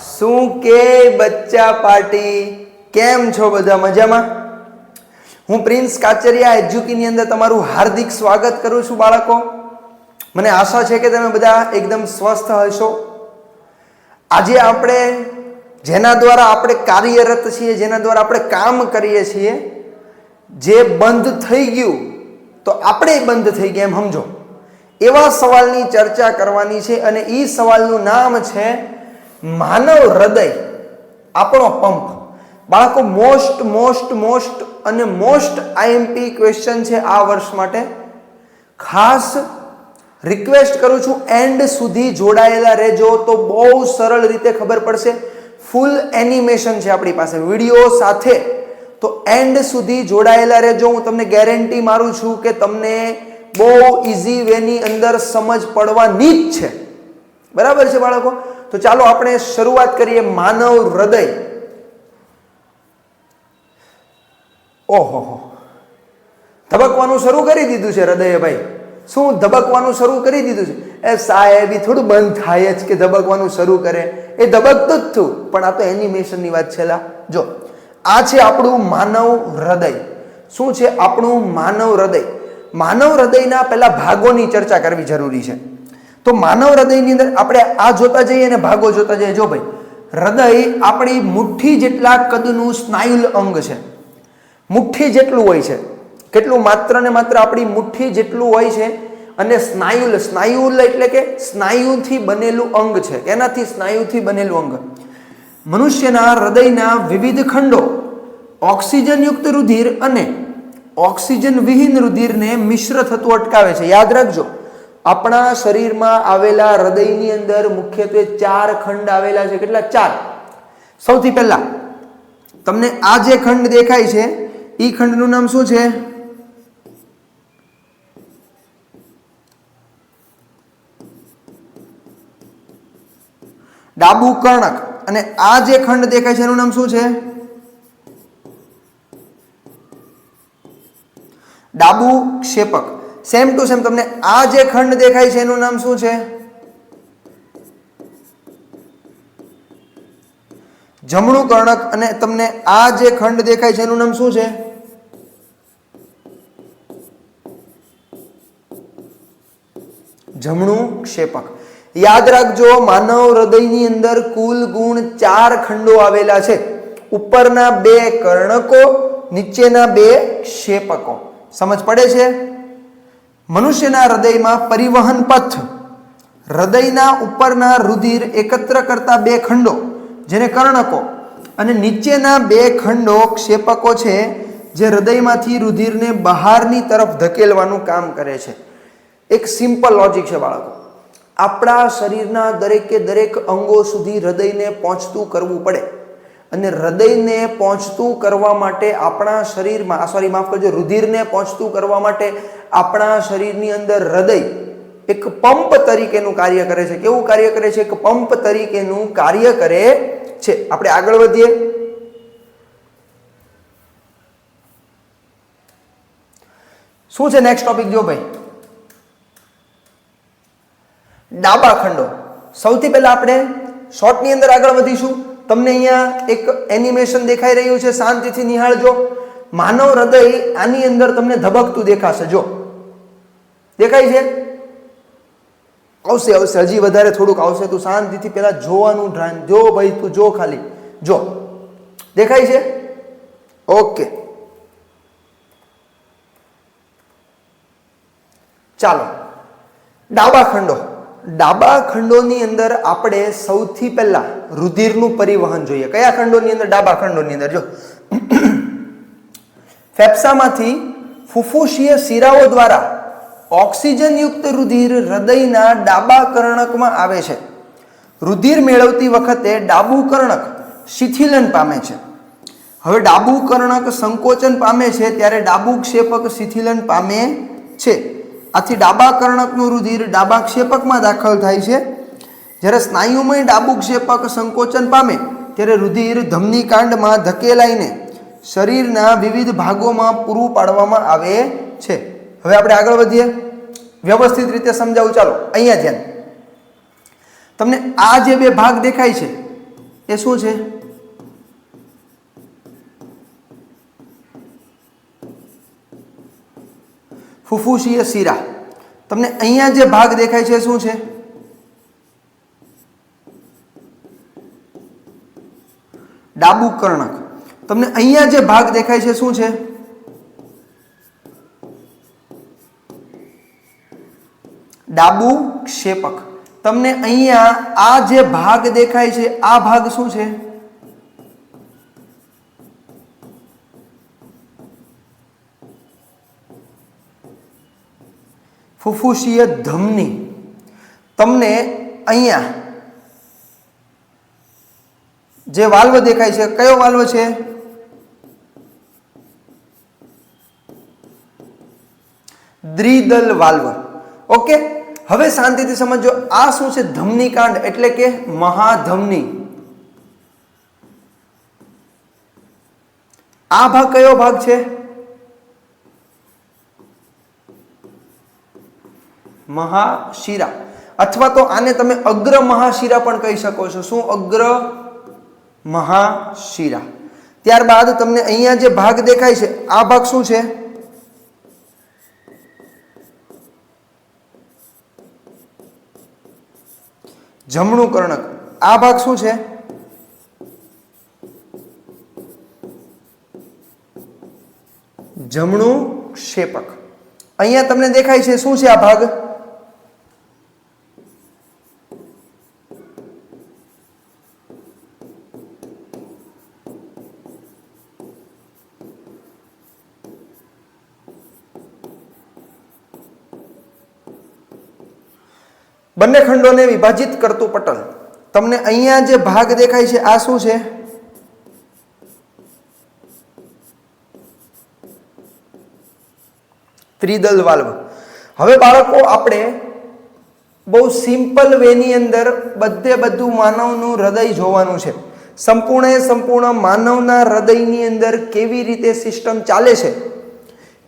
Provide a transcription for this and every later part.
શું કે બચ્ચા પાર્ટી કેમ છો બધા મજામાં? હું પ્રિન્સ કાચરિયા એજ્યુકીની અંદર તમારું હાર્દિક સ્વાગત કરું છું બાળકો. મને આશા છે કે તમે બધા એકદમ સ્વસ્થ હશો. આજે આપણે જેના દ્વારા આપણે કાર્યરત છીએ, જેના દ્વારા આપણે કામ કરીએ છીએ, જે બંધ થઈ ગયું તો આપણે બંધ થઈ ગયા એમ સમજો, એવા સવાલની ચર્ચા કરવાની છે. અને એ સવાલનું નામ છે માનવ હૃદય આપણો પંપ. બાળકો મોસ્ટ અને મોસ્ટ આઈએમપી ક્વેશ્ચન છે આ વર્ષ માટે. ખાસ રિક્વેસ્ટ કરું છું એન્ડ સુધી જોડાયેલા રહેજો તો બહુ સરળ રીતે ખબર પડશે. ફૂલ એનિમેશન છે આપણી પાસે વિડીયો સાથે, તો એન્ડ સુધી જોડાયેલા રહેજો. હું તમને ગેરંટી મારું છું કે તમને બહુ ઇઝી વેની અંદર સમજ પડવાની જ છે. બરાબર છે બાળકો? તો ચાલો આપણે શરૂઆત કરીએ. માનવ હૃદય. ઓહો, ધબકવાનું શરૂ કરી દીધું છે હૃદય ભાઈ. શું ધબકવાનું શરૂ કરી દીધું છે? એ સાહેબ એ થોડું બંધ થાય જ કે ધબકવાનું શરૂ કરે, એ ધબકતું જ થયું. પણ આ તો એનિમેશનની વાત છે. જો આ છે આપણું માનવ હૃદય. શું છે આપણું માનવ હૃદય? માનવ હૃદયના પહેલા ભાગોની ચર્ચા કરવી જરૂરી છે. તો માનવ હૃદયની અંદર આપણે આ જોતા જઈએ અને ભાગો જોતા જઈએ. જો ભાઈ, હૃદય આપણી મુઠ્ઠી જેટલા કદનું સ્નાયુલ અંગ છે. મુઠ્ઠી જેટલું હોય છે. કેટલું? માત્ર ને માત્ર આપણી મુઠ્ઠી જેટલું હોય છે. અને સ્નાયુલ એટલે કે સ્નાયુથી બનેલું અંગ છે. એનાથી સ્નાયુથી બનેલું અંગ. મનુષ્યના હૃદયના વિવિધ ખંડો ઓક્સિજનયુક્ત રુધિર અને ઓક્સિજન વિહીન રુધિરને મિશ્ર થતું અટકાવે છે. યાદ રાખજો, આપણા શરીરમાં આવેલા હૃદયની અંદર મુખ્યત્વે 4 ખંડ આવેલા છે. કેટલા? 4. સૌથી પહેલા તમને આ જે ખંડ દેખાય છે, એ ખંડનું નામ શું છે? ડાબુ કર્ણક. અને આ જે ખંડ દેખાય છે એનું નામ શું છે? ડાબુ ક્ષેપક. સેમ ટુ સેમ તમને આ જે ખંડ દેખાય છે એનું નામ શું છે? જમણું કર્ણક. અને તમને આ જે ખંડ દેખાય છે એનું નામ શું છે? જમણું ક્ષેપક. યાદ રાખજો, માનવ હૃદયની અંદર કુલ ગુણ 4 ખંડો આવેલા છે. ઉપરના 2 કર્ણકો, નીચેના 2 ક્ષેપકો. સમજ પડે છે? મનુષ્યના હૃદયમાં પરિવહન પથ, હૃદયના ઉપરના રુધિર એકત્ર કરતા 2 ખંડો જેને કર્ણકો, અને નીચેના 2 ખંડો ક્ષેપકો છે, જે હૃદયમાંથી રુધિરને બહારની તરફ ધકેલવાનું કામ કરે છે. એક સિમ્પલ લોજિક છે બાળકો. આપણા શરીરના દરેકે દરેક અંગો સુધી હૃદયને પહોંચતું કરવું પડે. અને હૃદયને પહોંચતું કરવા માટે આપણા શરીરમાં રુધિરને પહોંચતું કરવા માટે આપણા શરીરની અંદર હૃદય એક પંપ તરીકેનું કાર્ય કરે છે. કેવું કાર્ય કરે છે? એક પંપ તરીકેનું કાર્ય કરે છે. આપણે આગળ વધીએ. શું છે નેક્સ્ટ ટોપિક? જો ભાઈ, ડાબા ખંડો. સૌથી પહેલા આપણે શોર્ટની અંદર આગળ વધીશું. તમને અહીંયા એક એનિમેશન દેખાઈ રહ્યું છે, શાંતિથી નિહાળજો. માનવ હૃદય આની અંદર તમને ધબકતું દેખાશે. જો દેખાય છે? આવશે હજી વધારે થોડુંક આવશે. તું શાંતિથી પહેલા જોવાનું ધ્યાન જો ભાઈ, તું જો, ખાલી જો. દેખાય છે? ઓકે, ચાલો. ડાબા ખંડો. ડાબા ખંડોની અંદર આપણે સૌથી પહેલા રુધિરનું પરિવહન જોઈએ. કયા ખંડોની અંદર? ડાબા ખંડોની અંદર. જો ફેફસામાંથી ફુફુસીય શિરાઓ દ્વારા ઓક્સિજનયુક્ત રુધિર હૃદયના ડાબા કર્ણકમાં આવે છે. રુધિર મેળવતી વખતે ડાબુ કર્ણક શિથિલન પામે છે. હવે ડાબુ કર્ણક સંકોચન પામે છે ત્યારે ડાબુ ક્ષેપક શિથિલન પામે છે. આથી ડાબા કર્ણકનું રુધિર ડાબા ક્ષેપકમાં દાખલ થાય છે. જ્યારે સ્નાયુમય ડાબુ ક્ષેપક સંકોચન પામે ત્યારે રુધિર ધમનીકાંડમાં ધકેલાઈને શરીરના વિવિધ ભાગોમાં પૂરું પાડવામાં આવે છે. હવે આપણે આગળ વધીએ, વ્યવસ્થિત રીતે સમજાવું. ચાલો અહીંયા ધ્યાન. તમને આ જે 2 ભાગ દેખાય છે, એ શું છે? ફુફુસીય શિરા. તમને અહીંયા જે ભાગ દેખાય છે શું છે? ડાબુ કર્ણક. તમને અહીંયા જે ભાગ દેખાય છે શું છે? ડાબુ ક્ષેપક. તમને અહીંયા આ જે ભાગ દેખાય છે આ ભાગ શું છે? ફુફુસીય ધમની. તમને અહીંયા જે વાલ્વ દેખાય છે કયો વાલ્વ છે? દ્વિદલ વાલ્વ. ઓકે, હવે શાંતિથી સમજો આ શું છે? ધમની કાંડ એટલે કે મહાધમની. આ ભાગ કયો ભાગ છે? મહાશિરા. અથવા તો આને તમે અગ્ર મહાશિરા પણ કહી શકો છો. શું? અગ્ર મહાશિરા. ત્યારબાદ તમને અહીંયા જે ભાગ દેખાય છે આ ભાગ શું છે? જમણું કર્ણક. આ ભાગ શું છે? જમણું ક્ષેપક. અહીંયા તમને દેખાય છે શું છે આ ભાગ? બંને ખંડોને વિભાજિત કરતું પટલ. તમને અહીંયા જે ભાગ દેખાય છે આ શું છે? ત્રિદલ વાલ્વ. હવે બાળકો આપણે બહુ સિમ્પલ વેની અંદર બધું માનવનું હૃદય જોવાનું છે. સંપૂર્ણ માનવના હૃદયની અંદર કેવી રીતે સિસ્ટમ ચાલે છે,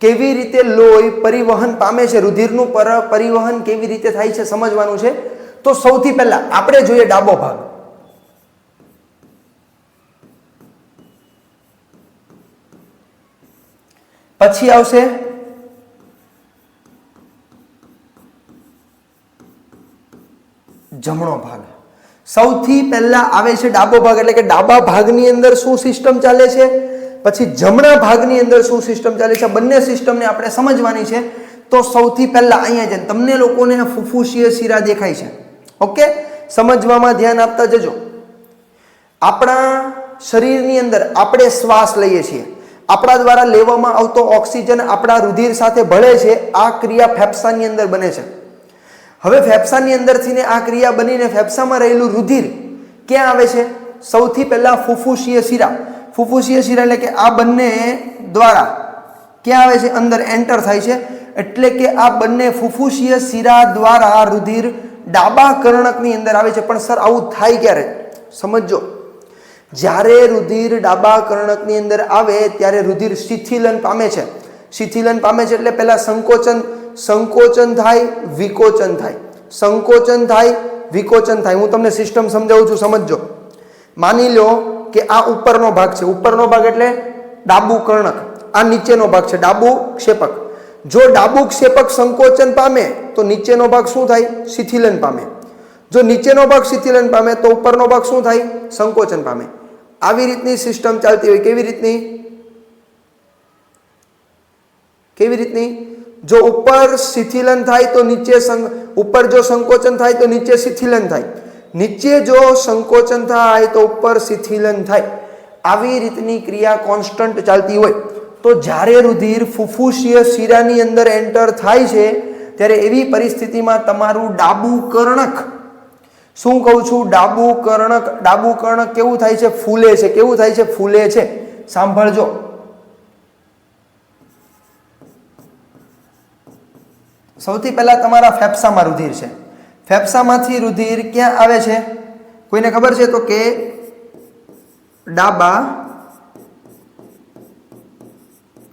કેવી રીતે લોહી પરિવહન પામે છે, રુધિરનું પરિવહન કેવી રીતે થાય છે સમજવાનું છે. તો સૌથી પહેલા આપણે જોઈએ ડાબો ભાગ. પછી આવશે જમણો ભાગ. સૌથી પહેલા આવે છે ડાબો ભાગ, એટલે કે ડાબા ભાગની અંદર શું સિસ્ટમ ચાલે છે, પછી જમણા ભાગની અંદર શું સિસ્ટમ ચાલે છે. બંને સિસ્ટમને આપણે સમજવાની છે. તો સૌથી પહેલા અહીંયા છે તમને લોકોને ફુફુસીય શિરા દેખાય છે. ઓકે, સમજવામાં ધ્યાન આપતા જજો. આપણા શરીરની અંદર આપણે શ્વાસ લઈએ છીએ. આપણા દ્વારા લેવામાં આવતો ઓક્સિજન આપણા રુધિર સાથે ભળે છે. આ ક્રિયા ફેફસાની અંદર બને છે. હવે ફેફસાની અંદરથી ને આ ક્રિયા બનીને ફેફસામાં રહેલું રુધિર ક્યાં આવે છે? સૌથી પહેલા ફુફુસીય શિરા. ફુફુસીય શિરા એટલે કે આ બંને દ્વારા ક્યાં આવે છે? અંદર એન્ટર થાય છે. એટલે કે આ બંને ફુફુસીય શિરા દ્વારા રુધિર ડાબા કર્ણકની અંદર આવે છે. પણ સર આવું થાય ક્યારે? સમજો, જ્યારે રુધિર ડાબા કર્ણકની અંદર આવે ત્યારે રુધિર શિથિલન પામે છે. શિથિલન પામે છે એટલે પહેલા સંકોચન થાય, વિકોચન થાય, સંકોચન થાય, વિકોચન થાય. હું તમને સિસ્ટમ સમજાવું છું, સમજજો. માની લો કે આ ઉપરનો ભાગ છે. ઉપરનો ભાગ એટલે ડાબુ કર્ણક. આ નીચેનો ભાગ છે ડાબુ ક્ષેપક. જો ડાબુ ક્ષેપક સંકોચન પામે તો નીચેનો ભાગ શું થાય? શિથિલન પામે. જો નીચેનો ભાગ શિથિલન પામે તો ઉપરનો ભાગ શું થાય? સંકોચન પામે. આવી રીતની સિસ્ટમ ચાલતી હોય. કેવી રીતની? જો ઉપર શિથિલન થાય તો નીચે ઉપર, જો સંકોચન થાય તો નીચે શિથિલન થાય, નીચે જો સંકોચન થાય તો ઉપર શિથિલન થાય. આવી રીતની ક્રિયા કોન્સ્ટન્ટ ચાલતી હોય. તો જ્યારે રુધિર ફુફુસીય શિરાની અંદર એન્ટર થાય છે ત્યારે એવી પરિસ્થિતિમાં તમારું ડાબુ કર્ણક, શું કહું છું? ડાબુ કર્ણક કેવું થાય છે? ફૂલે છે. કેવું થાય છે? ફૂલે છે. સાંભળજો. સૌથી પહેલા તમારા ફેફસામાં રુધિર છે. ફેફસામાંથી રુધિર ક્યાં આવે છે? કોઈને ખબર છે? તો કે ડાબા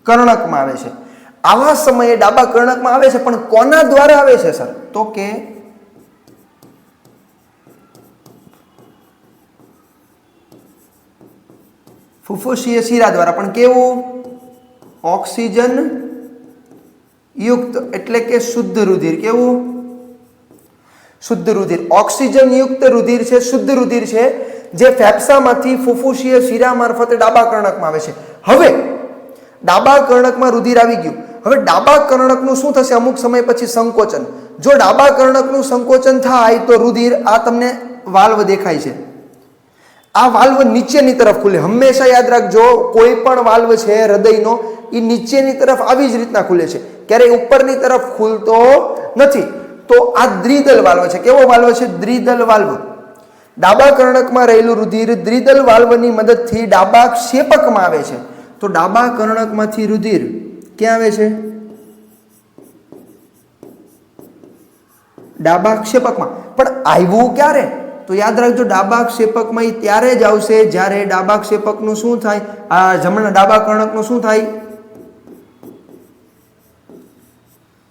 કર્ણકમાં આવે છે. આવા સમયે ડાબા કર્ણકમાં આવે છે, પણ કોના દ્વારા આવે છે સર? તો કે ફુફુસીય શિરા દ્વારા, પણ કેવું? ઓક્સિજન યુક્ત, એટલે કે શુદ્ધ રુધિર. કેવું? શુદ્ધ રુધિર. ઓક્સિજન યુક્ત રુધિર છે, શુદ્ધ રુધિર છે, જે ફેફસામાંથી ફુફુસીય શિરા મારફતે ડાબા કર્ણકમાં આવે છે. હવે ડાબા કર્ણકમાં રુધિર આવી ગયું. હવે ડાબા કર્ણકનું શું થશે? અમુક સમય પછી સંકોચન. જો ડાબા કર્ણકનું સંકોચન થાય તો રુધિર, આ તમને વાલ્વ દેખાય છે, આ વાલ્વ નીચેની તરફ ખુલે. હંમેશા યાદ રાખજો, કોઈ પણ વાલ્વ છે હૃદયનો, એ નીચેની તરફ આવી જ રીતના ખુલે છે, ક્યારેય ઉપરની તરફ ખુલતો નથી. તો આ દ્વિદલ વાલ્વ છે. કેવો વાલ્વ છે? દ્વિદલ વાલ્વ. ડાબા કર્ણકમાં રહેલું રુધિર દ્વિદલ વાલ્વની મદદથી ડાબા ક્ષેપકમાં આવે છે. તો ડાબા કર્ણકમાંથી રુધિર ક્યાં આવે છે? ડાબા ક્ષેપકમાં. પણ આવ્યું ક્યારે? તો યાદ રાખજો, ડાબા ક્ષેપકમાં ત્યારે જ આવશે જ્યારે ડાબા ક્ષેપકનું શું થાય? આ જમણા ડાબા કર્ણકનું શું થાય?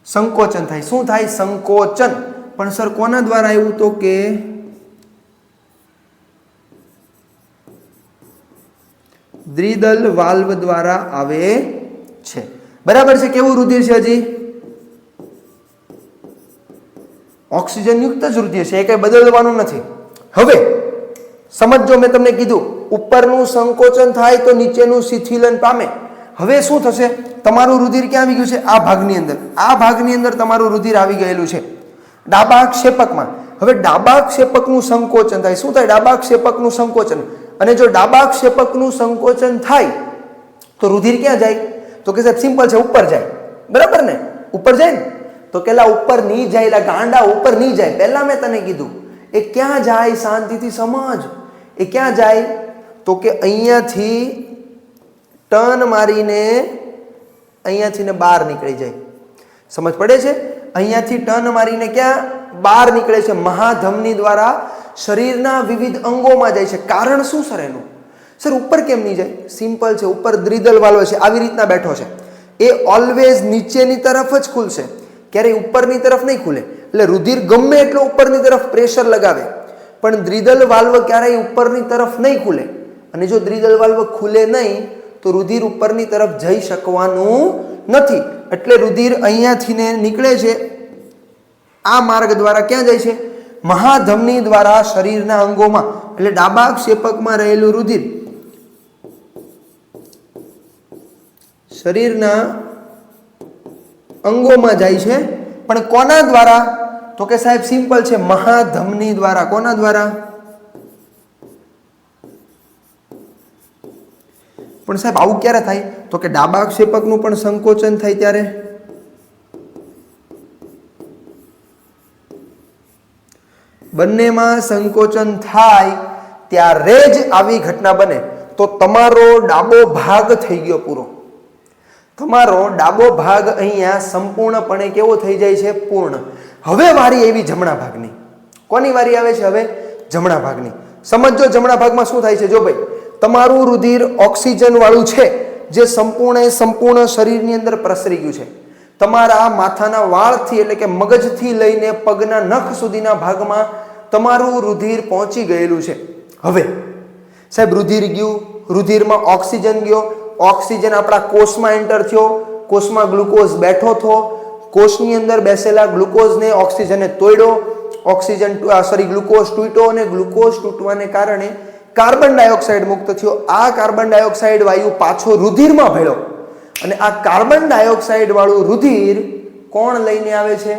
સંકોચન થાય. શું થાય? સંકોચન. પણ સર કોના દ્વારા આવ્યું? તો કે દ્વિદલ વાલ્વ દ્વારા આવે છે. બરાબર છે? કેવું રુધિર છે? હજી ઓક્સિજન યુક્ત જ રુધિર છે, એ કઈ બદલવાનું નથી. હવે સમજો, મેં તમને કીધું ઉપરનું સંકોચન થાય તો નીચેનું શિથિલન પામે. હવે શું થશે? તમારું રુધિર ક્યાં આવી ગયું છે? આ ભાગની અંદર. આ ભાગની અંદર તમારું રુધિર આવી ગયેલું છે ડાબા ક્ષેપકમાં. હવે ડાબા ક્ષેપકનું સંકોચન થાય. શું થાય? ડાબા ક્ષેપકનું સંકોચન. અને જો ડાબા ક્ષેપકનું સંકોચન થાય તો રુધિર ક્યાં જાય? તો કે સાહેબ સિમ્પલ છે, ઉપર જાય. બરાબર ને? ઉપર જાય ને? તો કેલા ઉપર નહીં જાય, એલા ગાંડા ઉપર નહીં જાય. પહેલા મેં તને કીધું એ ક્યાં જાય? શાંતિથી સમજ. એ ક્યાં જાય? તો કે અહીંયાથી ટર્ન મારીને અહીંયાથી ને બહાર નીકળી જાય. સમજ પડે છે? અહીંયાથી ટર્ન મારીને ક્યાં બહાર નીકળે છે? મહાધમની દ્વારા શરીરના વિવિધ અંગોમાં જાય છે. કારણ શું સર એનું? સર ઉપર કેમ નહીં જાય? સિમ્પલ છે, ઉપર દ્વિદલ વાલ્વ છે, આવી રીતના બેઠો છે. એ ઓલવેઝ નીચેની તરફ જ ખુલશે, ક્યારેય ઉપરની તરફ નહીં ખુલે. એટલે રુધિર ગમે એટલો ઉપરની તરફ પ્રેશર લગાવે પણ દ્વિદલ વાલ્વ ક્યારેય ઉપરની તરફ નહીં ખુલે. અને જો દ્વિદલ વાલ્વ ખુલે નહીં તો રુધિર ઉપરની તરફ જઈ શકવાનું નથી. એટલે રુધિર અહીંયાથી ને નીકળે છે, આ માર્ગ દ્વારા ક્યાં જાય છે? મહાધમની દ્વારા શરીરના અંગોમાં. એટલે ડાબા ક્ષેપકમાં રહેલું રુધિર શરીરના અંગોમાં જાય છે. પણ કોના દ્વારા? તો કે સાહેબ સિમ્પલ છે, મહાધમની દ્વારા. કોના દ્વારા? પણ સાહેબ આવું ક્યારે થાય? તો કે ડાબા ક્ષેપકનું પણ સંકોચન થાય ત્યારે. બંનેમાં સંકોચન થાય ત્યારે જ આવી ઘટના બને. તો તમારો ડાબો ભાગ થઈ ગયો પૂરો. તમારો ડાબો ભાગ અહીંયા સંપૂર્ણપણે કેવો થઈ જાય છે? પૂર્ણ. હવે વારી એવી જમણા ભાગની. કોની વારી આવે છે હવે? જમણા ભાગની. સમજો જમણા ભાગમાં શું થાય છે? જો ભાઈ, તમારું રુધિર ઓક્સિજન વાળું છે, જે સંપૂર્ણ શરીરની અંદર પ્રસરી ગયું છે. તમારા માથાના વાળથી એટલે કે મગજથી લઈને પગના નખ સુધીના ભાગમાં તમારું રુધિર પહોંચી ગયેલું છે. હવે સાહેબ રુધિર ગયું, રુધિરમાં ઓક્સિજન ગયો, ઓક્સિજન આપણા કોષમાં એન્ટર થયો, કોષમાં ગ્લુકોઝ બેઠો થયો, કોષની અંદર બેસેલા ગ્લુકોઝને ઓક્સિજને તોડ્યો, ગ્લુકોઝ તૂટ્યો અને ગ્લુકોઝ તૂટવાને કારણે કાર્બન ડાયોક્સાઇડ મુક્ત થયો. આ કાર્બન ડાયોક્સાઇડ વાયુ પાછો રુધિરમાં ભળ્યો અને આ કાર્બન ડાયોક્સાઇડ વાળું રુધિર કોણ લઈને આવે છે?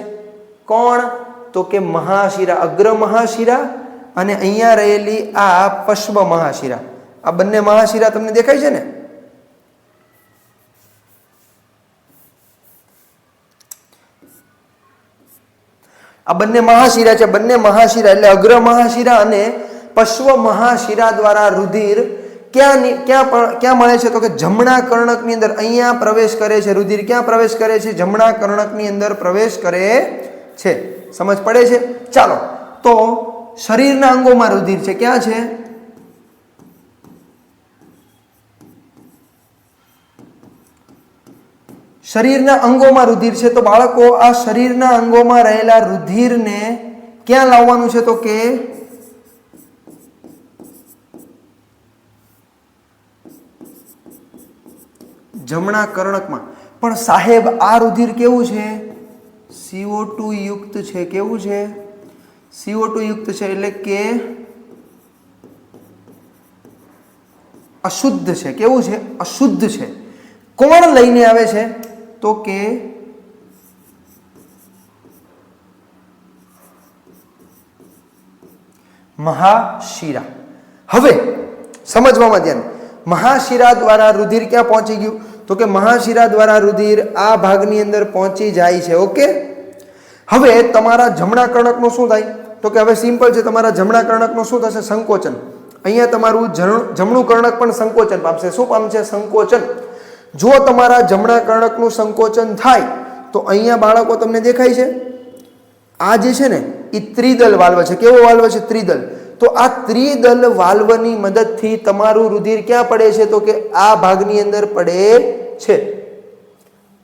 કોણ? તો કે મહાશિરા, અગ્ર મહાશિરા અને અહીંયા રહેલી આ પશ્વ મહાશિરા. આ બંને મહાશિરા તમને દેખાય છે ને? આ બંને મહાશિરા છે. બંને મહાશિરા એટલે અગ્ર મહાશિરા અને પશ્વ મહાશિરા દ્વારા રુધિર ક્યાં મળે છે? તો કે જમણા કર્ણકની અંદર અહીંયા પ્રવેશ કરે છે. રુધિર ક્યાં પ્રવેશ કરે છે? જમણા કર્ણકની અંદર પ્રવેશ કરે છે. સમજ પડે છે? ચાલો, તો શરીરના અંગોમાં રુધિર છે. ક્યાં છે? શરીરના અંગોમાં રુધિર છે. તો બાળકો, આ શરીરના અંગોમાં રહેલા રુધિરને ક્યાં લાવવાનું છે? તો કે જમણા કર્ણકમાં. પણ સાહેબ આ રુધિર કેવું છે? CO2 યુક્ત છે. કેવું છે? CO2 યુક્ત છે, એટલે કે અશુદ્ધ છે. કેવું છે? અશુદ્ધ છે. કોણ લઈને આવે છે? તો કે મહાશિરા. હવે સમજવામાં ધ્યાન. મહાશિરા દ્વારા રુધિર ક્યાં પહોંચી ગયું? તો કે મહાશિરા દ્વારા રુધિર આ ભાગની અંદર પહોંચી જાય છે. ઓકે. હવે તમારા જમણા કર્ણકનું શું થાય? તો કે હવે સિમ્પલ છે. તમારા જમણા કર્ણકનું શું થશે? સંકોચન. અહીંયા તમારું જમણું કર્ણક પણ સંકોચન પામશે. શું પામશે? સંકોચન. જો તમારા જમણા કર્ણકનું સંકોચન થાય તો અહીંયા બાળકો તમને દેખાય છે, આ જે છે ને એ ત્રિદલ વાલ્વ છે. કેવો વાલ્વ છે? ત્રિદલ. તો આ ત્રિદલ વાલ્વની મદદથી તમારું રુધિર ક્યાં પડે છે? તો કે આ ભાગની અંદર પડે છે.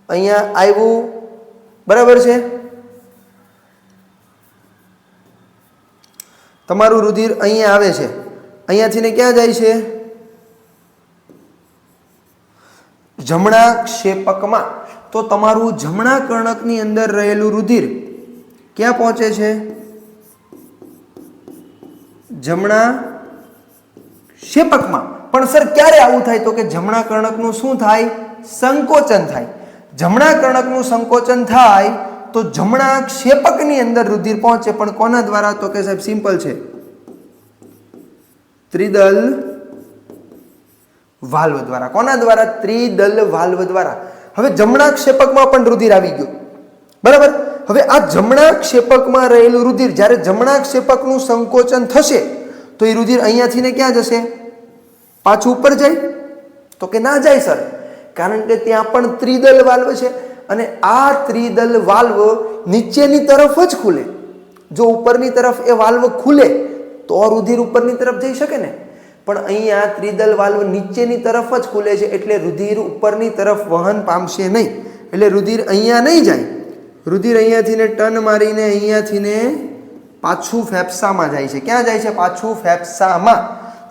અહીંયા આવ્યું, બરાબર છે? તમારું રુધિર અહીંયા આવે છે. અહીંયાથી ને ક્યાં જાય છે? જમણા ક્ષેપકમાં. તો તમારું જમણા કર્ણકની અંદર રહેલું રુધિર ક્યાં પહોંચે છે? જમણા ક્ષેપકમાં. પણ સર ક્યારે આવું થાય? તો કે જમણા કર્ણકનું શું થાય? સંકોચન થાય. જમણા કર્ણકનું સંકોચન થાય તો જમણા ક્ષેપકની અંદર રુધિર પહોંચે. પણ કોના દ્વારા? તો કે સાહેબ સિમ્પલ છે, ત્રિદલ વાલ્વ દ્વારા. કોના દ્વારા? ત્રિદલ વાલ્વ દ્વારા. હવે જમણા ક્ષેપકમાં પણ રુધિર આવી ગયું, બરાબર. હવે આ જમણા ક્ષેપકમાં રહેલું રુધિર જ્યારે જમણા ક્ષેપકનું સંકોચન થશે તો એ રુધિર અહીંયાથી ને ક્યાં જશે? પાછું ઉપર જાય? તો કે ના જાય સર, કારણ કે ત્યાં પણ ત્રિદલ વાલ્વ છે અને આ ત્રિદલ વાલ્વ નીચેની તરફ જ ખુલે. જો ઉપરની તરફ એ વાલ્વ ખુલે તો રુધિર ઉપરની તરફ જઈ શકે ને. પણ અહીંયા ત્રિદલ વાલ્વ નીચેની તરફ જ ખુલે છે એટલે રુધિર ઉપરની તરફ વહન પામશે નહીં. એટલે રુધિર અહીંયા નહીં જાય. રુધિર અહીંયાથી ને ટર્ન મારીને અહીંયાથી ને પાછું ફેફસામાં જાય છે. ક્યાં જાય છે? પાછું ફેફસામાં.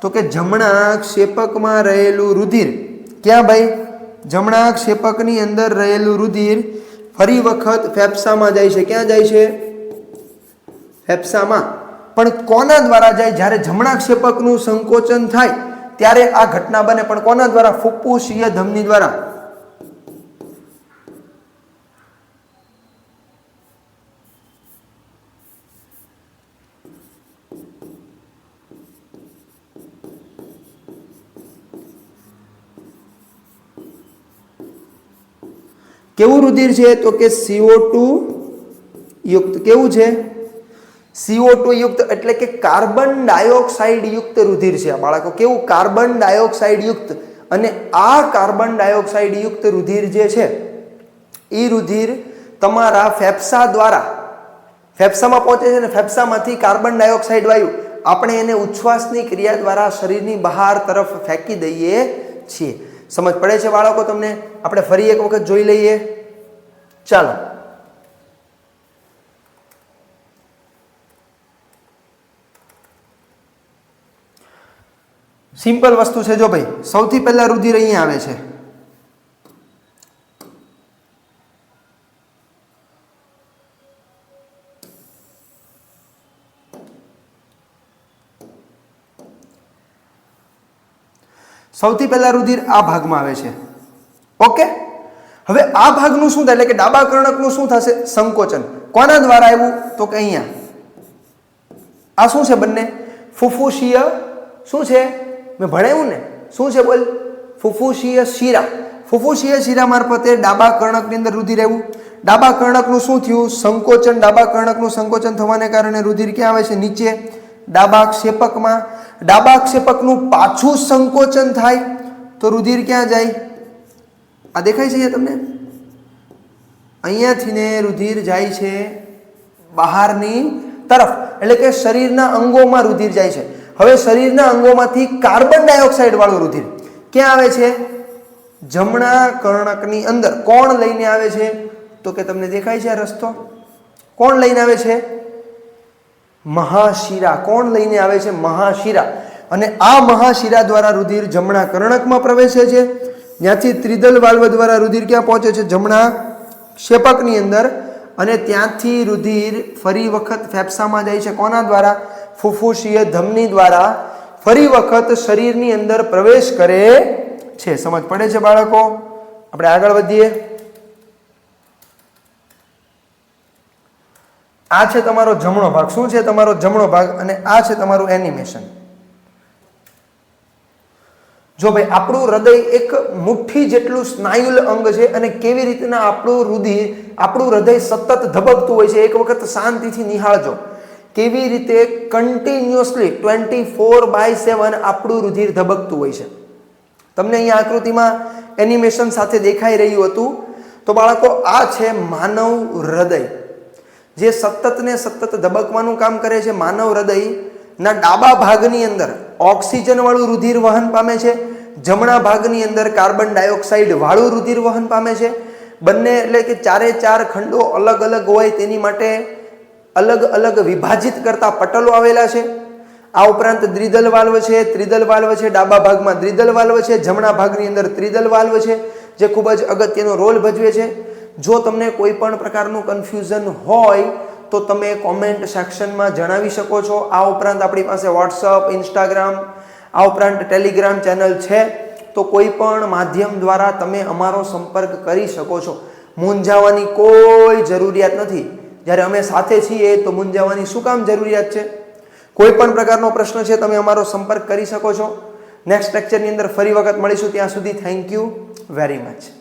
તો કે જમણા ક્ષેપકમાં રહેલું રુધિર ક્યાં ભાઈ? જમણા ક્ષેપકની અંદર રહેલું રુધિર ફરી વખત ફેફસામાં જાય છે. ક્યાં જાય છે? ફેફસામાં. પણ કોના દ્વારા જાય? જ્યારે જમણા ક્ષેપકનું સંકોચન થાય ત્યારે આ ઘટના બને. પણ કોના દ્વારા? ફુફ્ફુસીય ધમની દ્વારા. કેવું રુધિર છે? તો કે CO2 યુક્ત. કેવું છે? CO2 યુક્ત એટલે કે કાર્બન ડાયોક્સાઇડ યુક્ત રુધિર છે આ બાળકો. કેવું? કાર્બન ડાયોક્સાઇડ યુક્ત. અને આ કાર્બન ડાયોક્સાઇડ યુક્ત રુધિર જે છે એ રુધિર તમારા ફેફસા દ્વારા ફેફસામાં પહોંચે છે ને ફેફસામાંથી કાર્બન ડાયોક્સાઇડ વાયુ આપણે એને ઉચ્છ્વાસની ક્રિયા દ્વારા શરીરની બહાર તરફ ફેંકી દઈએ છીએ. સમજ પડે છે બાળકો તમને? આપણે ફરી એક વખત જોઈ લઈએ. ચાલો. સિમ્પલ વસ્તુ છે. જો ભાઈ સૌથી પહેલા રુધિર અહીંયા આવે છે. સૌથી પહેલા રુધિર આ ભાગમાં આવે છે. ઓકે. હવે આ ભાગનું શું થાય? એટલે કે ડાબા કર્ણકનું શું થશે? સંકોચન. કોના દ્વારા આવ્યું? તો કે અહીંયા. આ શું છે? બંને ફુફ્ફુસીય. શું છે? મેં ભણાવ્યું ને. શું છે? બોલ. ફુફ્ફુસીય શિરા. ફુફ્ફુસીય શિરા મારફતે ડાબા કર્ણકની અંદર રુધિર આવ્યું. ડાબા કર્ણકનું શું થયું? સંકોચન. ડાબા કર્ણકનું સંકોચન થવાને કારણે રુધિર ક્યાં આવે છે? નીચે ડાબા ક્ષેપકમાં. ડાબા ક્ષેપકનું પાછું સંકોચન થાય તો રુધિર ક્યાં જાય? આ દેખાય છે તમને? અહીંયાથી ને રુધિર જાય છે બહારની તરફ. એટલે કે શરીરના અંગોમાં રુધિર જાય છે. હવે શરીરના અંગોમાંથી કાર્બન ડાયોક્સાઇડ વાળું રુધિર ક્યાં આવે છે? જમણા કર્ણકની અંદર. કોણ લઈને આવે છે? તો કે તમને દેખાય છે આ રસ્તો? કોણ લઈને આવે છે? મહાશિરા. કોણ લઈને આવે છે? મહાશિરા. અને આ મહાશિરા દ્વારા રુધિર જમણા કર્ણકમાં પ્રવેશે છે. ત્યાંથી ત્રિદલ વાલ્વ દ્વારા રુધિર ક્યાં પહોંચે છે? જમણા ક્ષેપકની અંદર, અને ત્યાંથી રુધિર ફરી વખત ફેફસામાં જાય છે. કોના દ્વારા? ફુફુસીય ધમની દ્વારા ફરી વખત શરીરની અંદર પ્રવેશ કરે છે. સમજ પડે છે બાળકો? આપણે આગળ વધીએ. આ છે તમારો જમણો ભાગ. શું છે તમારો જમણો ભાગ? અને આ છે તમારું એનિમેશન. જો ભાઈ, આપણું હૃદય એક મુઠ્ઠી જેટલું સ્નાયુલ અંગ છે, અને કેવી રીતના આપણું હૃદય સતત ધબકતું હોય છે. એક વખત શાંતિથી નિહાળજો કેવી રીતે કન્ટિન્યુઅસલી 24/7 આપણું રુધિર ધબકતું હોય છે. તમને અહીંયા આકૃતિમાં એનિમેશન સાથે દેખાઈ રહ્યું હતું. તો બાળકો, આ છે માનવ હૃદય, જે સતત ને સતત ધબકવાનું કામ કરે છે. માનવ હૃદયના ડાબા ભાગની અંદર ઓક્સિજન વાળું રુધિર વહન પામે છે, જમણા ભાગની અંદર કાર્બન ડાયોક્સાઇડ વાળું રુધિર વહન પામે છે. બંને એટલે કે ચારે ચાર ખંડો અલગ અલગ હોય તેની માટે અલગ અલગ વિભાજિત કરતા પટલો આવેલા છે. આ ઉપરાંત દ્વિદલ વાલ્વ છે, ત્રિદલ વાલ્વ છે. ડાબા ભાગમાં દ્વિદલ વાલ્વ છે, જમણા ભાગની અંદર ત્રિદલ વાલ્વ છે, જે ખૂબ જ અગત્યનો રોલ ભજવે છે. જો તમને કોઈ પણ પ્રકારનું કન્ફ્યુઝન હોય તો તમે કોમેન્ટ સેક્શનમાં જણાવી શકો છો. આ ઉપરાંત આપણી પાસે વોટ્સઅપ, ઇન્સ્ટાગ્રામ, આ ઉપરાંત ટેલિગ્રામ ચેનલ છે. તો કોઈ પણ માધ્યમ દ્વારા તમે અમારો સંપર્ક કરી શકો છો. મૂંઝાવાની કોઈ જરૂરિયાત નથી. જ્યારે અમે સાથે છીએ તો મૂંઝાવાની શું કામ જરૂરિયાત છે? કોઈ પણ પ્રકારનો પ્રશ્ન છે તમે અમારો સંપર્ક કરી શકો છો. નેક્સ્ટ લેક્ચરની અંદર ફરી વખત મળીશું. ત્યાં સુધી થેન્ક યુ વેરી મચ.